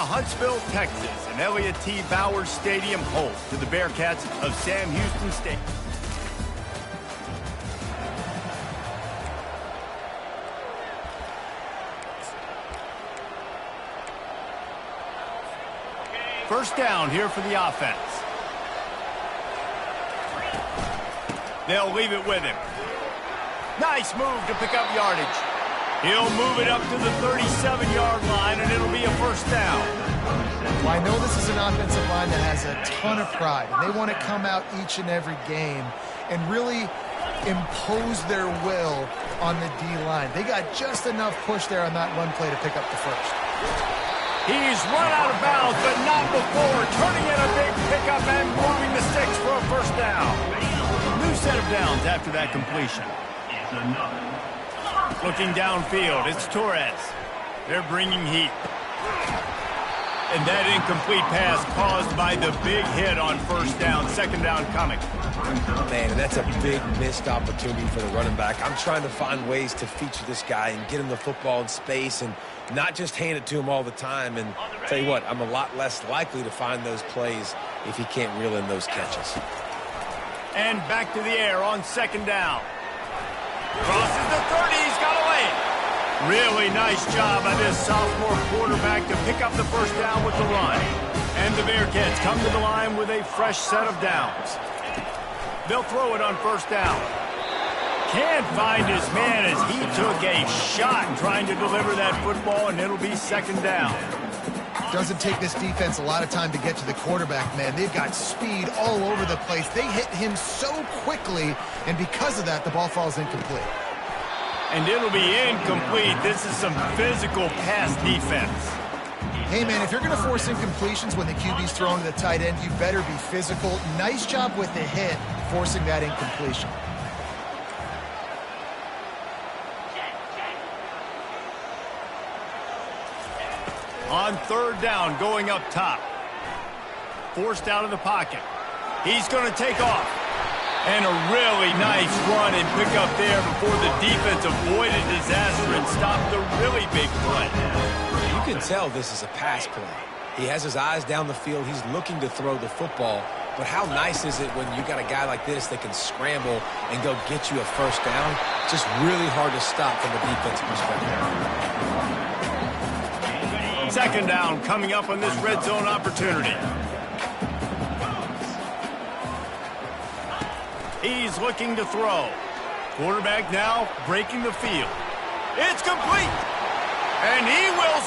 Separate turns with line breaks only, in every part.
Huntsville, Texas, and Elliott T. Bowers Stadium host to the Bearcats of Sam Houston State. First down here for the offense. They'll leave it with him. Nice move to pick up yardage. He'll move it up to the 37-yard line, and it'll be a first down.
Well, I know this is an offensive line that has a ton of pride. They want to come out each and every game and really impose their will on the D-line. They got just enough push there on that run play to pick up the first.
He's run out of bounds, but not before turning in a big pickup and moving the sticks for a first down. New set of downs after that completion. Looking downfield, it's Torres. They're bringing heat. And that incomplete pass caused by the big hit on first down. Second down coming.
Man, and that's a big missed opportunity for the running back. I'm trying to find ways to feature this guy and get him the football in space and not just hand it to him all the time. And tell you what, I'm a lot less likely to find those plays if he can't reel in those catches.
And back to the air on second down. Crosses the 30, he's got away. Really nice job by this sophomore quarterback to pick up the first down with the run. And the Bearcats come to the line with a fresh set of downs. They'll throw it on first down. Can't find his man as he took a shot trying to deliver that football, and it'll be second down.
Doesn't take this defense a lot of time to get to the quarterback, man. They've got speed all over the place. They hit him so quickly, and because of that, the ball falls incomplete.
And it'll be incomplete. This is some physical pass defense.
Hey, man, if you're going to force incompletions when the QB's throwing to the tight end, you better be physical. Nice job with the hit, forcing that incompletion.
On third down, going up top. Forced out of the pocket. He's going to take off. And a really nice run and pick up there before the defense avoided disaster and stopped the really big play.
You can tell this is a pass play. He has his eyes down the field. He's looking to throw the football. But how nice is it when you got a guy like this that can scramble and go get you a first down? Just really hard to stop from a defensive perspective.
Second down coming up on this red zone opportunity. He's looking to throw. Quarterback now breaking the field. It's complete. And he will...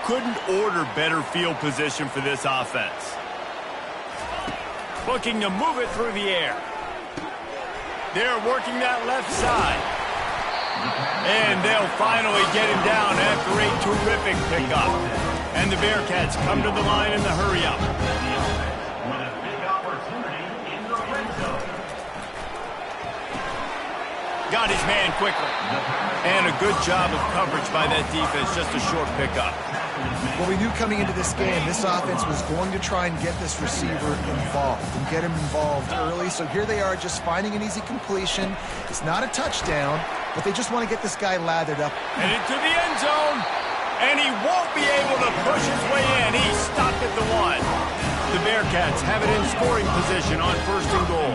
Couldn't order better field position for this offense. Looking to move it through the air. They're working that left side. And they'll finally get him down after a terrific pickup. And the Bearcats come to the line in the hurry-up. Got his man quickly. And a good job of coverage by that defense. Just a short pickup.
Well, we knew coming into this game, this offense was going to try and get this receiver involved and get him involved early. So here they are just finding an easy completion. It's not a touchdown, but they just want to get this guy lathered up.
And into the end zone. And he won't be able to push his way in. He stopped at the 1. The Bearcats have it in scoring position on first and goal.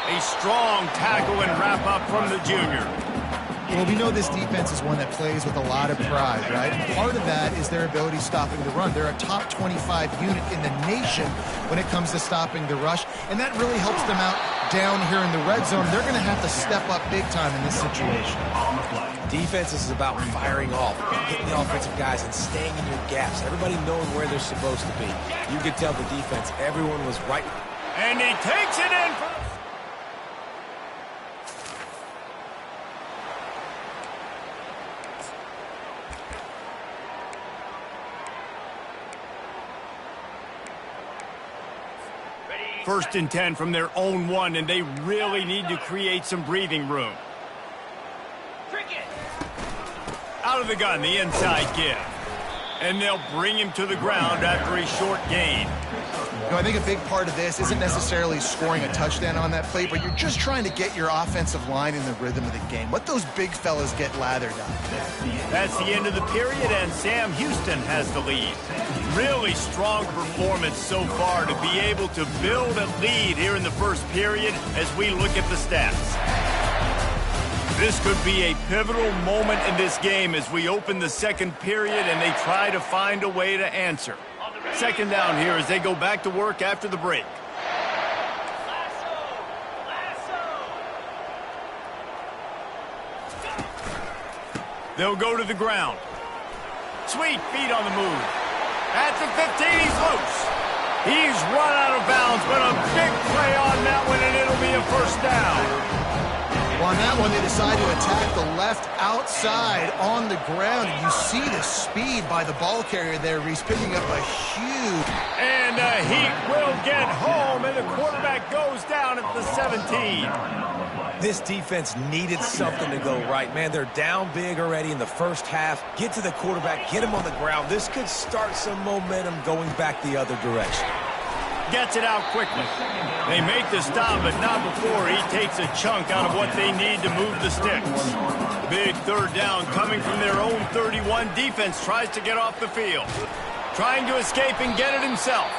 A strong tackle and wrap up from the junior.
Well, we know this defense is one that plays with a lot of pride, right? And part of that is their ability stopping the run. They're a top 25 unit in the nation when it comes to stopping the rush, and that really helps them out down here in the red zone. They're going to have to step up big time in this situation.
Defense is about firing off, hitting the offensive guys, and staying in your gaps. Everybody knowing where they're supposed to be. You could tell the defense, everyone was right.
And he takes it in for... First and 10 from their own 1, and they really need to create some breathing room. Out of the gun, the inside give. And they'll bring him to the ground after a short gain.
You know, I think a big part of this isn't necessarily scoring a touchdown on that play, but you're just trying to get your offensive line in the rhythm of the game. Let those big fellas get lathered up.
That's the end of the period, and Sam Houston has the lead. Really strong performance so far to be able to build a lead here in the first period as we look at the stats. This could be a pivotal moment in this game as we open the second period and they try to find a way to answer. Second down here as they go back to work after the break. They'll go to the ground. Sweet feet on the move. At the 15, he's loose. He's run out of bounds, but a big play on that one, and it'll be a first down.
Well, on that one, they decide to attack the left outside on the ground. And you see the speed by the ball carrier there. He's picking up a huge...
And he will get home, and the quarterback goes down at the 17.
This defense needed something to go right. Man, they're down big already in the first half. Get to the quarterback, get him on the ground. This could start some momentum going back the other direction.
Gets it out quickly. They make the stop, but not before he takes a chunk out of what they need to move the sticks. Big third down coming from their own 31. Defense tries to get off the field. Trying to escape and get it himself.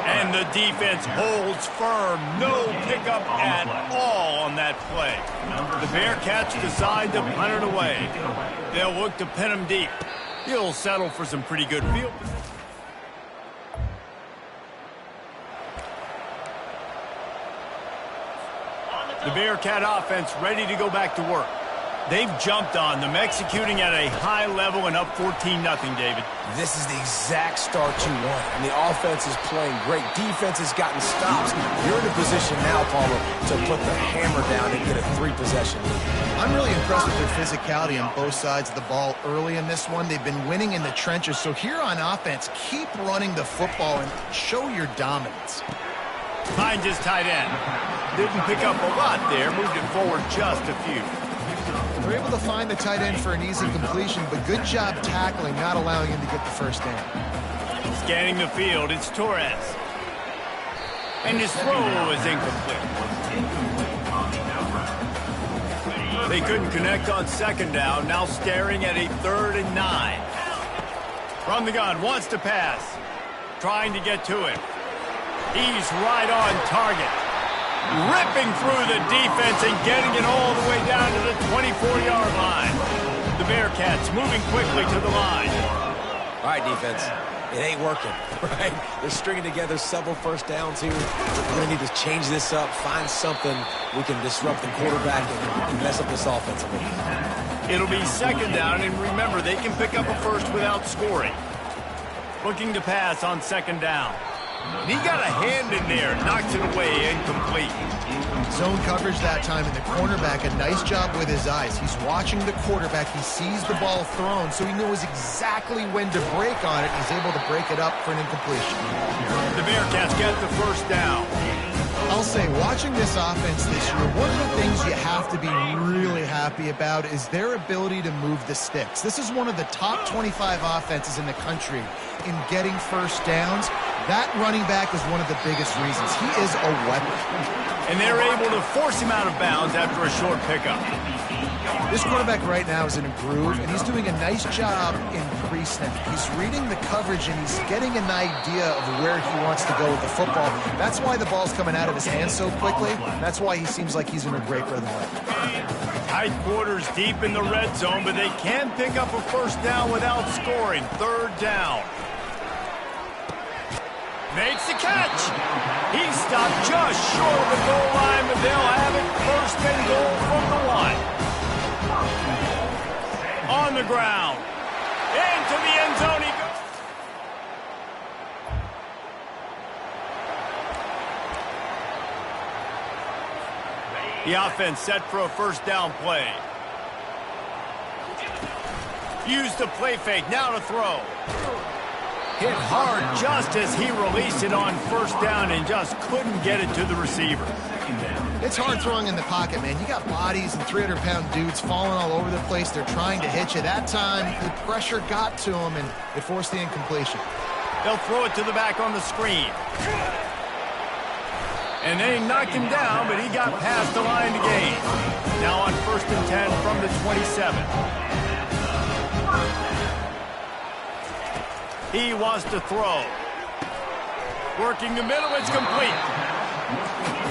And the defense holds firm. No pickup at all on that play. The Bearcats decide to punt it away. They'll look to pin him deep. He'll settle for some pretty good field position. The Bearcat offense ready to go back to work. They've jumped on them, executing at a high level and up 14-0, David.
This is the exact start you want. And the offense is playing great. Defense has gotten stops. You're in a position now, Palmer, to put the hammer down and get a 3-possession lead.
I'm really impressed with their physicality on both sides of the ball early in this one. They've been winning in the trenches. So here on offense, keep running the football and show your dominance.
Finds his tight end. Didn't pick up a lot there. Moved it forward just a few.
They're able to find the tight end for an easy completion, but good job tackling, not allowing him to get the first down.
Scanning the field, it's Torres. And his throw is incomplete. They couldn't connect on second down, now staring at a 3rd and 9. From the gun, wants to pass. Trying to get to it. He's right on target. Ripping through the defense and getting it all the way down to the 24-yard line. The Bearcats moving quickly to the line.
All right, defense. It ain't working, right? They're stringing together several first downs here. We're going to need to change this up, find something we can disrupt the quarterback and mess up this offense a little.
It'll be second down, and remember, they can pick up a first without scoring. Looking to pass on second down. He got a hand in there, knocked it away, incomplete.
Zone coverage that time, and the cornerback, a nice job with his eyes. He's watching the quarterback. He sees the ball thrown, so he knows exactly when to break on it. He's able to break it up for an incompletion.
The Bearcats get the first down.
I'll say, watching this offense this year, one of the things you have to be really happy about is their ability to move the sticks. This is one of the top 25 offenses in the country in getting first downs. That running back is one of the biggest reasons. He is a weapon.
And they're able to force him out of bounds after a short pickup.
This quarterback right now is in a groove, and he's doing a nice job in pre-snap. He's reading the coverage, and he's getting an idea of where he wants to go with the football. That's why the ball's coming out of his hands so quickly. That's why he seems like he's in a great rhythm.
Tight quarters deep in the red zone, but they can pick up a first down without scoring. Third down. Makes the catch. He stopped just short of the goal line, but they'll have it first and goal from the 1. On the ground. Into the end zone he goes. The offense set for a first down play. Use the play fake, now to throw. Hit hard just as he released it on first down and just couldn't get it to the receiver.
It's hard throwing in the pocket, man. You got bodies and 300-pound dudes falling all over the place. They're trying to hit you. That time, the pressure got to them, and it forced the incompletion.
They'll throw it to the back on the screen. And they knocked him down, but he got past the line to gain. Now on 1st and 10 from the 27. He wants to throw. Working the middle, it's complete.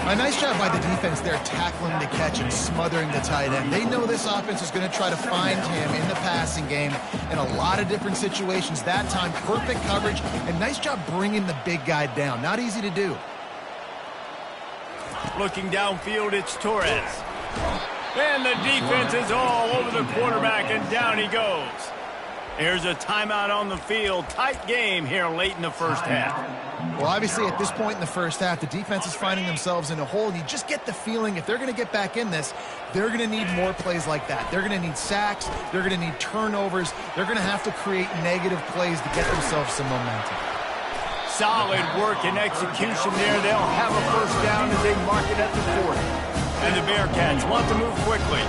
A nice job by the defense there, tackling the catch and smothering the tight end. They know this offense is going to try to find him in the passing game in a lot of different situations. That time, perfect coverage, and nice job bringing the big guy down. Not easy to do.
Looking downfield, it's Torres. And the defense is all over the quarterback, and down he goes. Here's a timeout on the field. Tight game here late in the first half.
Well, obviously, at this point in the first half, the defense is finding themselves in a hole. You just get the feeling if they're going to get back in this, they're going to need more plays like that. They're going to need sacks. They're going to need turnovers. They're going to have to create negative plays to get themselves some momentum.
Solid work and execution there. They'll have a first down as they mark it at the 40. And the Bearcats want to move quickly.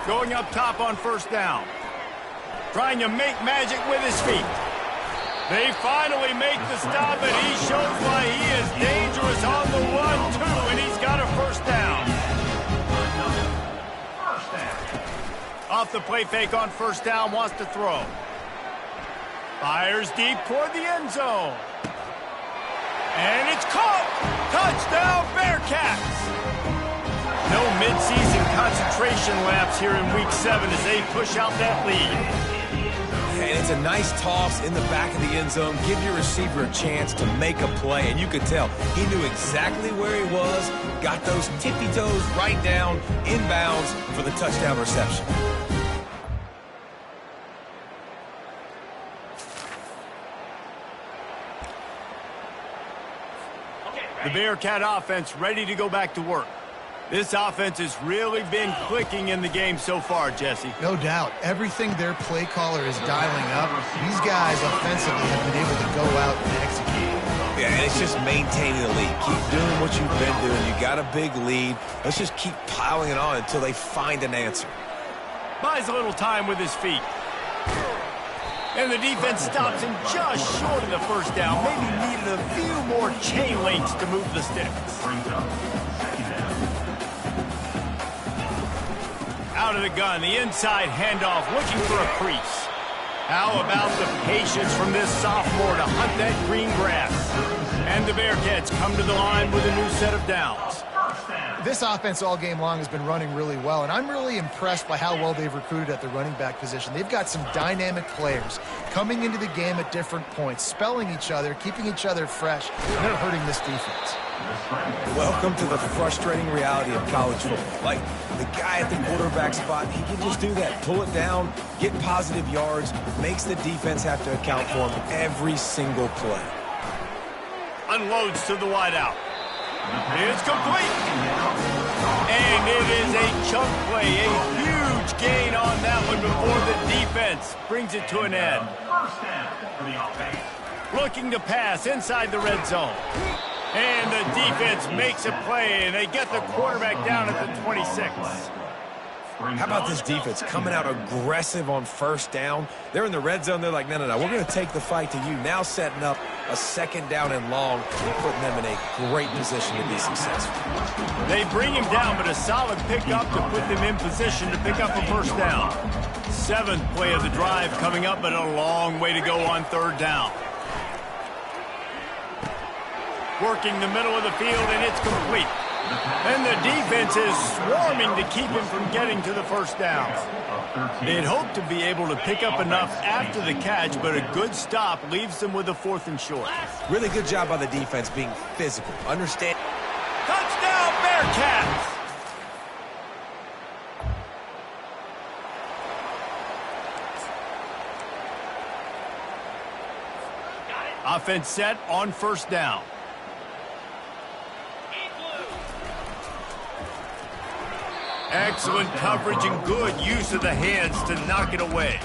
Going up top on 1st down. Trying to make magic with his feet. They finally make the stop, and he shows why he is dangerous on the run, too, and he's got a first down. Off the play fake on 1st down, wants to throw. Fires deep toward the end zone. And it's caught! Touchdown, Bearcats! No midseason concentration lapse here in Week 7 as they push out that lead.
And it's a nice toss in the back of the end zone. Give your receiver a chance to make a play. And you could tell he knew exactly where he was, got those tippy toes right down, inbounds for the touchdown reception.
The Bearcat offense ready to go back to work. This offense has really been clicking in the game so far, Jesse.
No doubt. Everything their play caller is dialing up, these guys offensively have been able to go out and execute.
Yeah, and it's just maintaining the lead. Keep doing what you've been doing. You got a big lead. Let's just keep piling it on until they find an answer.
Buys a little time with his feet. And the defense stops him just short of the first down. Maybe needed a few more chain links to move the sticks. Out of the gun, the inside handoff, looking for a crease. How about the patience from this sophomore to hunt that green grass? And the Bearcats come to the line with a new set of downs.
This offense all game long has been running really well, and I'm really impressed by how well they've recruited at the running back position. They've got some dynamic players coming into the game at different points, spelling each other, keeping each other fresh, and they're hurting this defense.
Welcome to the frustrating reality of college football. Like, the guy at the quarterback spot, he can just do that. Pull it down, get positive yards, makes the defense have to account for him every single play.
Unloads to the wideout. It's complete. And it is a chunk play, a huge gain on that one before the defense brings it to an end. Looking to pass inside the red zone. And the defense makes a play, and they get the quarterback down at the 26.
How about this defense coming out aggressive on 1st down? They're in the red zone. They're like, no, we're going to take the fight to you. Now setting up a 2nd down and long and putting them in a great position to be successful.
They bring him down, but a solid pickup to put them in position to pick up a first down. 7th play of the drive coming up, but a long way to go on 3rd down. Working the middle of the field, and it's complete. And the defense is swarming to keep him from getting to the first down. They'd hoped to be able to pick up enough after the catch, but a good stop leaves them with a 4th and short.
Really good job by the defense being physical. Understand.
Touchdown, Bearcats! Offense set on 1st down. Excellent coverage and good use of the hands to knock it away.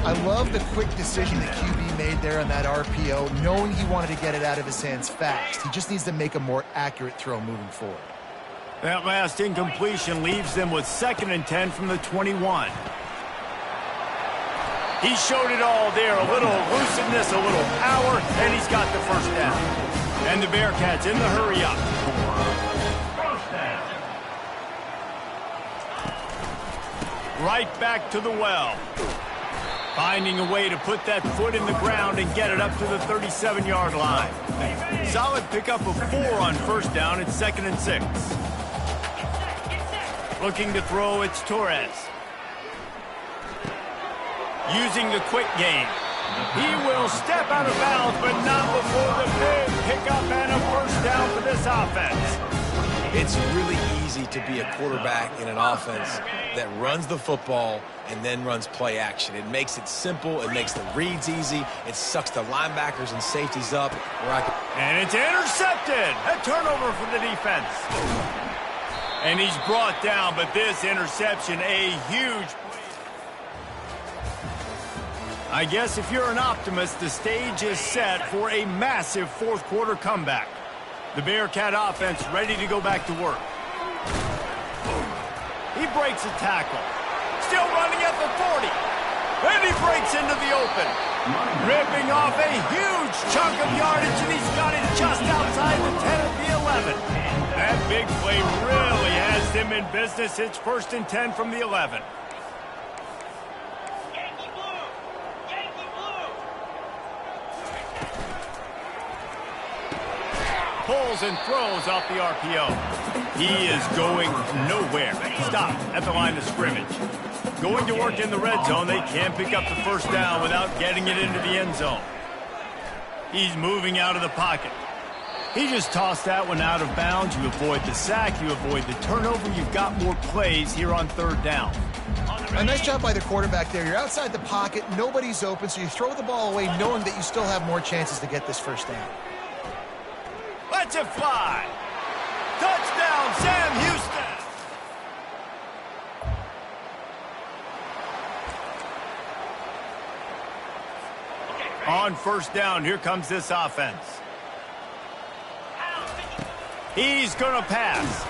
I love the quick decision the QB made there on that RPO, knowing he wanted to get it out of his hands fast. He just needs to make a more accurate throw moving forward.
That last incompletion leaves them with 2nd and 10 from the 21. He showed it all there, a little elusiveness, a little power, and he's got the first down. And the Bearcats in the hurry up. Right back to the well. Finding a way to put that foot in the ground and get it up to the 37-yard line. Solid pickup of 4 on first down. It's 2nd and 6. Looking to throw, it's Torres. Using the quick game. He will step out of bounds, but not before the big pickup and a first down for this offense.
It's really easy to be a quarterback in an offense that runs the football and then runs play action. It makes it simple. It makes the reads easy. It sucks the linebackers and safeties up.
And it's intercepted. A turnover for the defense. And he's brought down, but this interception, a huge play. I guess if you're an optimist, the stage is set for a massive fourth-quarter comeback. The Bearcat offense ready to go back to work. He breaks a tackle. Still running at the 40. And he breaks into the open. Ripping off a huge chunk of yardage, and he's got it just outside the 10 of the 11. That big play really has them in business. It's 1st and 10 from the 11. Pulls and throws off the RPO. He is going nowhere. Stop at the line of scrimmage. Going to work in the red zone. They can't pick up the first down without getting it into the end zone. He's moving out of the pocket. He just tossed that one out of bounds. You avoid the sack. You avoid the turnover. You've got more plays here on 3rd down.
A nice job by the quarterback there. You're outside the pocket. Nobody's open, so you throw the ball away knowing that you still have more chances to get this first down.
Let's it fly. Touchdown, Sam Houston. On first down, here comes this offense. He's going to pass.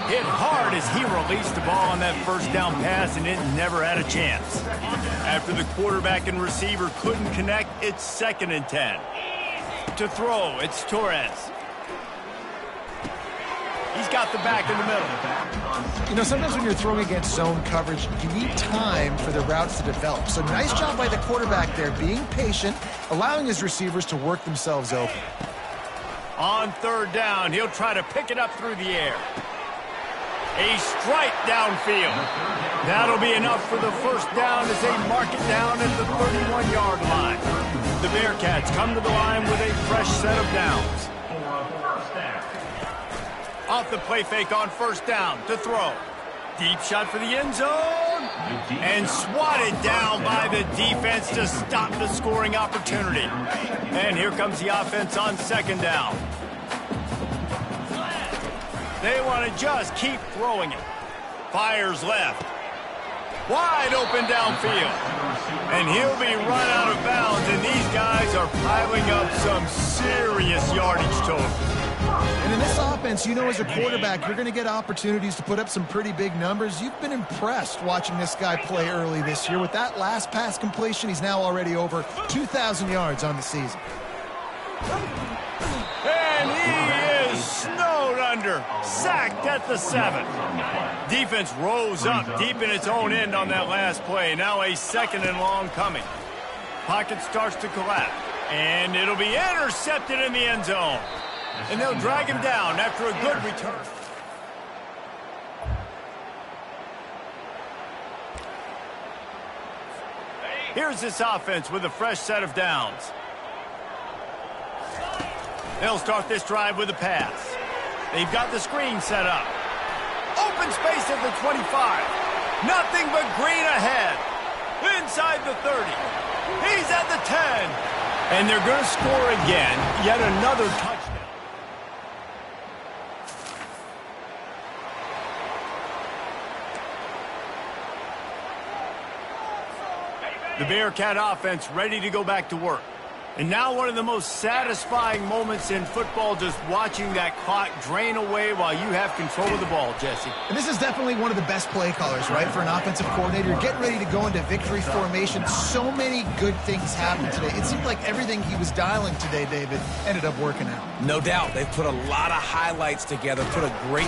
Hit hard as he released the ball on that first down pass, and it never had a chance. After the quarterback and receiver couldn't connect, it's 2nd and 10. To throw, it's Torres. He's got the back in the middle.
You know, sometimes when you're throwing against zone coverage, you need time for the routes to develop. So nice job by the quarterback there, being patient, allowing his receivers to work themselves open.
On 3rd down, he'll try to pick it up through the air. A strike downfield. That'll be enough for the first down as they mark it down at the 31-yard line. The Bearcats come to the line with a fresh set of downs. Off the play fake on first down to throw. Deep shot for the end zone. And swatted down by the defense to stop the scoring opportunity. And here comes the offense on 2nd down. They want to just keep throwing it. Fires left. Wide open downfield. And he'll be run out of bounds. And these guys are piling up some serious yardage total.
And in this offense, you know, as a quarterback, you're going to get opportunities to put up some pretty big numbers. You've been impressed watching this guy play early this year. With that last pass completion, he's now already over 2,000 yards on the season.
And he is snowed under. Sacked at the 7. Defense rose up deep in its own end on that last play. Now a 2nd and long coming. Pocket starts to collapse. And it'll be intercepted in the end zone. And they'll drag him down after a good return. Here's this offense with a fresh set of downs. They'll start this drive with a pass. They've got the screen set up. Open space at the 25. Nothing but green ahead. Inside the 30. He's at the 10. And they're going to score again. Yet another touchdown. The Bearcat offense ready to go back to work. And now one of the most satisfying moments in football, just watching that clock drain away while you have control of the ball, Jesse.
And this is definitely one of the best play callers, right, for an offensive coordinator. You're getting ready to go into victory formation. So many good things happened today. It seemed like everything he was dialing today, David, ended up working out.
No doubt. They've put a lot of highlights together, put a great...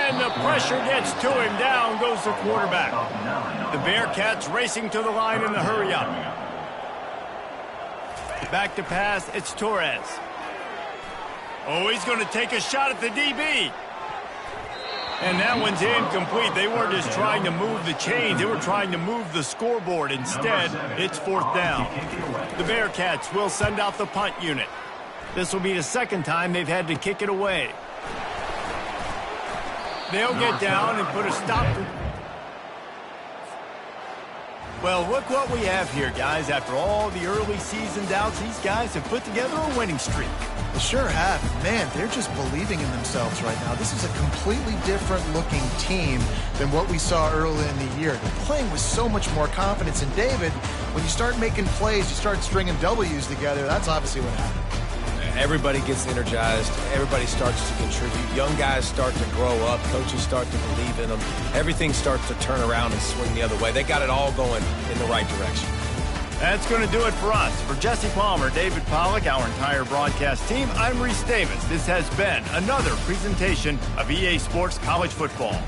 And the pressure gets to him. Down goes the quarterback. The Bearcats racing to the line in the hurry-up. Back to pass, it's Torres. Oh, he's going to take a shot at the DB. And that one's incomplete. They weren't just trying to move the chains. They were trying to move the scoreboard. Instead, it's 4th down. The Bearcats will send out the punt unit. This will be the second time they've had to kick it away. They'll get down and put a stop to... Well, look what we have here, guys. After all the early season doubts, these guys have put together a winning streak.
They sure have. Man, they're just believing in themselves right now. This is a completely different-looking team than what we saw early in the year. They're playing with so much more confidence. And, David, when you start making plays, you start stringing W's together, that's obviously what happened.
Everybody gets energized. Everybody starts to contribute. Young guys start to grow up. Coaches start to believe in them. Everything starts to turn around and swing the other way. They got it all going in the right direction.
That's going to do it for us. For Jesse Palmer, David Pollack, our entire broadcast team, I'm Reese Davis. This has been another presentation of EA Sports College Football.